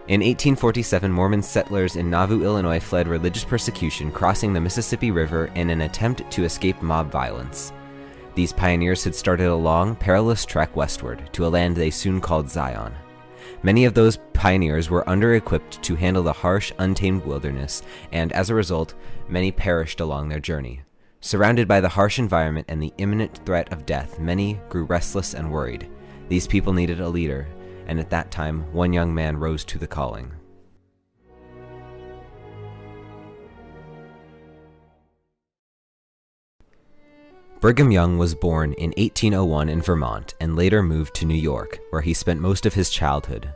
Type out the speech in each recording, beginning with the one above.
In 1847, Mormon settlers in Nauvoo, Illinois fled religious persecution, crossing the Mississippi River in an attempt to escape mob violence. These pioneers had started a long, perilous trek westward to a land they soon called Zion. Many of those pioneers were under-equipped to handle the harsh, untamed wilderness, and as a result, many perished along their journey. Surrounded by the harsh environment and the imminent threat of death, many grew restless and worried. These people needed a leader, and at that time, one young man rose to the calling. Brigham Young was born in 1801 in Vermont and later moved to New York, where he spent most of his childhood.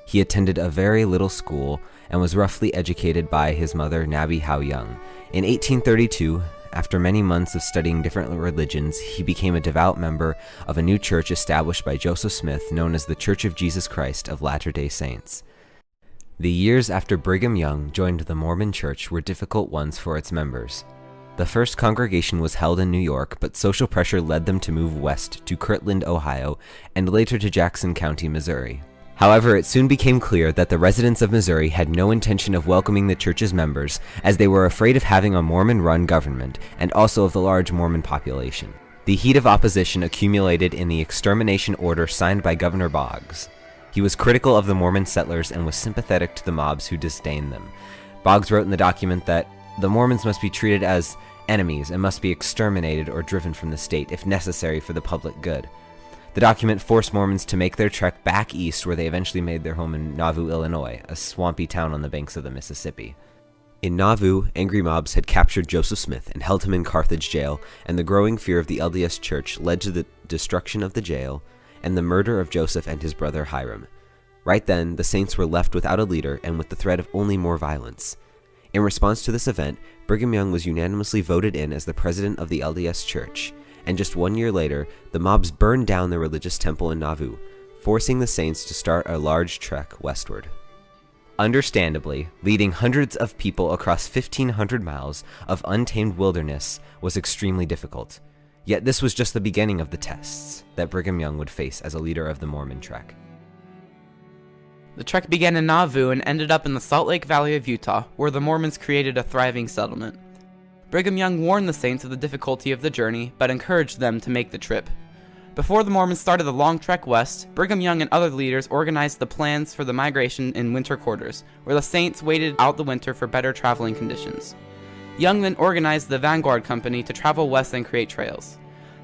He attended a very little school and was roughly educated by his mother, Nabby Howe Young. In 1832, after many months of studying different religions, he became a devout member of a new church established by Joseph Smith known as the Church of Jesus Christ of Latter-day Saints. The years after Brigham Young joined the Mormon Church were difficult ones for its members. The first congregation was held in New York, but social pressure led them to move west to Kirtland, Ohio, and later to Jackson County, Missouri. However, it soon became clear that the residents of Missouri had no intention of welcoming the church's members, as they were afraid of having a Mormon-run government, and also of the large Mormon population. The heat of opposition accumulated in the extermination order signed by Governor Boggs. He was critical of the Mormon settlers and was sympathetic to the mobs who disdained them. Boggs wrote in the document that the Mormons must be treated as enemies and must be exterminated or driven from the state if necessary for the public good. The document forced Mormons to make their trek back east, where they eventually made their home in Nauvoo, Illinois, a swampy town on the banks of the Mississippi. In Nauvoo, angry mobs had captured Joseph Smith and held him in Carthage jail, and the growing fear of the LDS Church led to the destruction of the jail and the murder of Joseph and his brother Hiram. Right then, the saints were left without a leader and with the threat of only more violence. In response to this event, Brigham Young was unanimously voted in as the president of the LDS Church, and just 1 year later, the mobs burned down the religious temple in Nauvoo, forcing the saints to start a large trek westward. Understandably, leading hundreds of people across 1,500 miles of untamed wilderness was extremely difficult. Yet this was just the beginning of the tests that Brigham Young would face as a leader of the Mormon trek. The trek began in Nauvoo and ended up in the Salt Lake Valley of Utah, where the Mormons created a thriving settlement. Brigham Young warned the saints of the difficulty of the journey, but encouraged them to make the trip. Before the Mormons started the long trek west, Brigham Young and other leaders organized the plans for the migration in winter quarters, where the saints waited out the winter for better traveling conditions. Young then organized the Vanguard Company to travel west and create trails.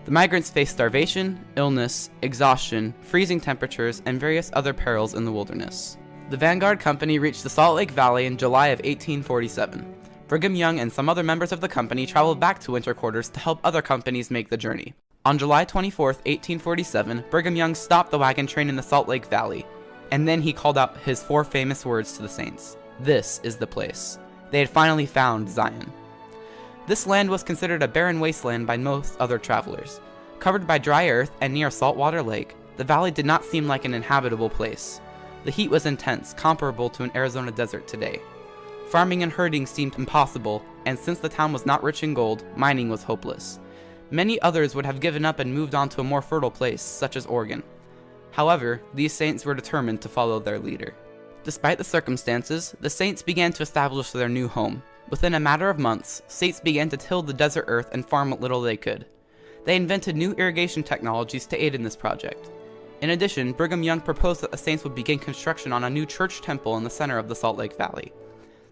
The migrants faced starvation, illness, exhaustion, freezing temperatures, and various other perils in the wilderness. The Vanguard Company reached the Salt Lake Valley in July of 1847. Brigham Young and some other members of the company traveled back to winter quarters to help other companies make the journey. On July 24, 1847, Brigham Young stopped the wagon train in the Salt Lake Valley, and then he called out his 4 famous words to the saints. "This is the place." They had finally found Zion. This land was considered a barren wasteland by most other travelers. Covered by dry earth and near a saltwater lake, the valley did not seem like an inhabitable place. The heat was intense, comparable to an Arizona desert today. Farming and herding seemed impossible, and since the town was not rich in gold, mining was hopeless. Many others would have given up and moved on to a more fertile place, such as Oregon. However, these saints were determined to follow their leader. Despite the circumstances, the saints began to establish their new home. Within a matter of months, saints began to till the desert earth and farm what little they could. They invented new irrigation technologies to aid in this project. In addition, Brigham Young proposed that the saints would begin construction on a new church temple in the center of the Salt Lake Valley.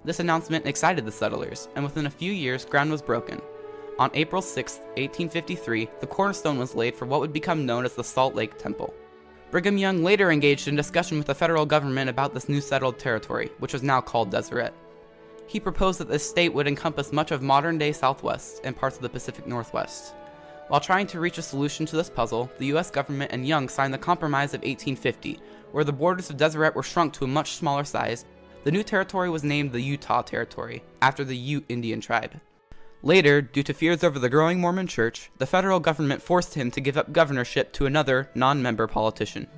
This announcement excited the settlers, and within a few years, ground was broken. On April 6, 1853, the cornerstone was laid for what would become known as the Salt Lake Temple. Brigham Young later engaged in discussion with the federal government about this new settled territory, which was now called Deseret. He proposed that this state would encompass much of modern-day Southwest and parts of the Pacific Northwest. While trying to reach a solution to this puzzle, the U.S. government and Young signed the Compromise of 1850, where the borders of Deseret were shrunk to a much smaller size. The new territory was named the Utah Territory, after the Ute Indian tribe. Later, due to fears over the growing Mormon Church, the federal government forced him to give up governorship to another, non-member politician.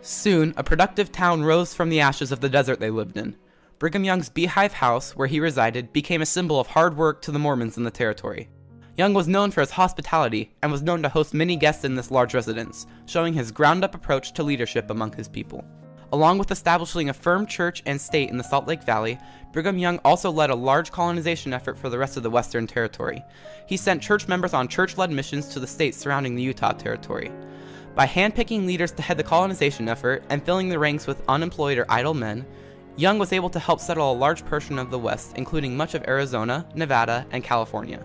Soon, a productive town rose from the ashes of the desert they lived in. Brigham Young's Beehive House, where he resided, became a symbol of hard work to the Mormons in the territory. Young was known for his hospitality, and was known to host many guests in this large residence, showing his ground-up approach to leadership among his people. Along with establishing a firm church and state in the Salt Lake Valley, Brigham Young also led a large colonization effort for the rest of the Western Territory. He sent church members on church-led missions to the states surrounding the Utah Territory. By handpicking leaders to head the colonization effort and filling the ranks with unemployed or idle men, Young was able to help settle a large portion of the West, including much of Arizona, Nevada, and California.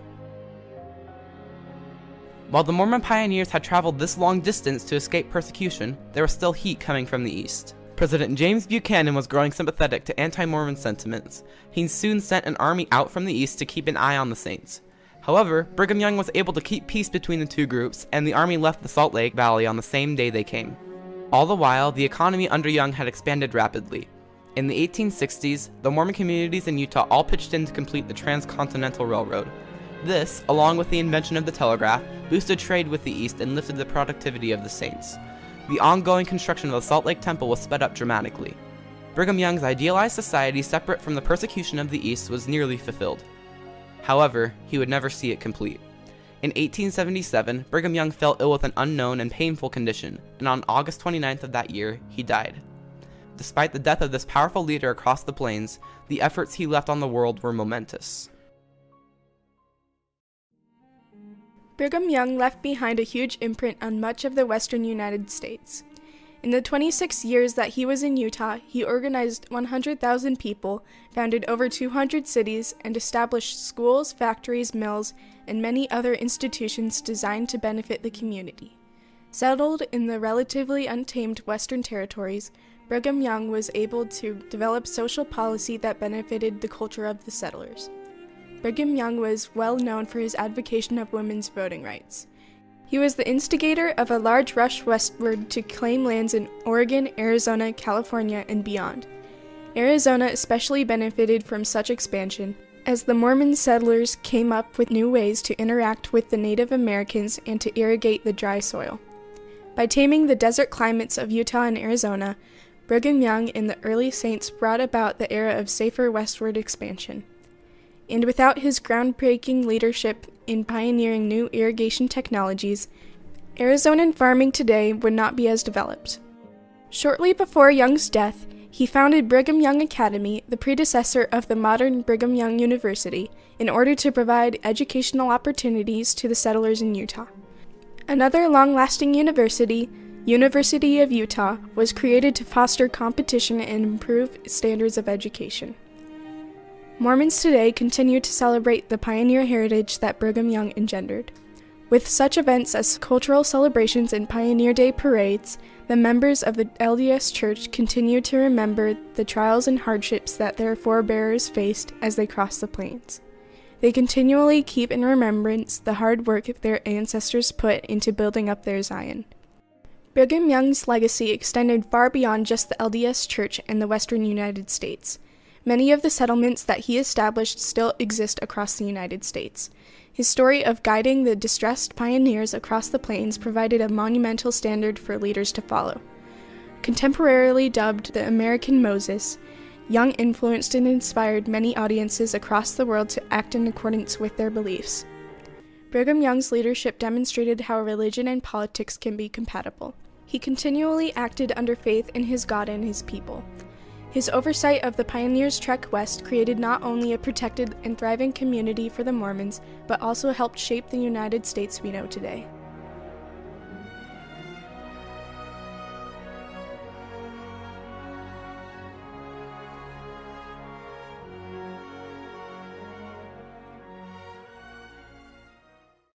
While the Mormon pioneers had traveled this long distance to escape persecution, there was still heat coming from the east. President James Buchanan was growing sympathetic to anti-Mormon sentiments. He soon sent an army out from the east to keep an eye on the Saints. However, Brigham Young was able to keep peace between the two groups, and the army left the Salt Lake Valley on the same day they came. All the while, the economy under Young had expanded rapidly. In the 1860s, the Mormon communities in Utah all pitched in to complete the Transcontinental Railroad. This, along with the invention of the telegraph, boosted trade with the East and lifted the productivity of the Saints. The ongoing construction of the Salt Lake Temple was sped up dramatically. Brigham Young's idealized society separate from the persecution of the East was nearly fulfilled. However, he would never see it complete. In 1877, Brigham Young fell ill with an unknown and painful condition, and on August 29th of that year, he died. Despite the death of this powerful leader across the plains, the efforts he left on the world were momentous. Brigham Young left behind a huge imprint on much of the western United States. In the 26 years that he was in Utah, he organized 100,000 people, founded over 200 cities, and established schools, factories, mills, and many other institutions designed to benefit the community. Settled in the relatively untamed Western territories, Brigham Young was able to develop social policy that benefited the culture of the settlers. Brigham Young was well known for his advocacy of women's voting rights. He was the instigator of a large rush westward to claim lands in Oregon, Arizona, California, and beyond. Arizona especially benefited from such expansion, as the Mormon settlers came up with new ways to interact with the Native Americans and to irrigate the dry soil. By taming the desert climates of Utah and Arizona, Brigham Young and the early saints brought about the era of safer westward expansion. And without his groundbreaking leadership in pioneering new irrigation technologies, Arizonan farming today would not be as developed. Shortly before Young's death, he founded Brigham Young Academy, the predecessor of the modern Brigham Young University, in order to provide educational opportunities to the settlers in Utah. Another long-lasting university, University of Utah, was created to foster competition and improve standards of education. Mormons today continue to celebrate the pioneer heritage that Brigham Young engendered. With such events as cultural celebrations and Pioneer Day parades, the members of the LDS Church continue to remember the trials and hardships that their forebears faced as they crossed the plains. They continually keep in remembrance the hard work their ancestors put into building up their Zion. Brigham Young's legacy extended far beyond just the LDS Church and the western United States. Many of the settlements that he established still exist across the United States. His story of guiding the distressed pioneers across the plains provided a monumental standard for leaders to follow. Contemporarily dubbed the American Moses, Young influenced and inspired many audiences across the world to act in accordance with their beliefs. Brigham Young's leadership demonstrated how religion and politics can be compatible. He continually acted under faith in his God and his people. His oversight of the pioneers' trek west created not only a protected and thriving community for the Mormons, but also helped shape the United States we know today.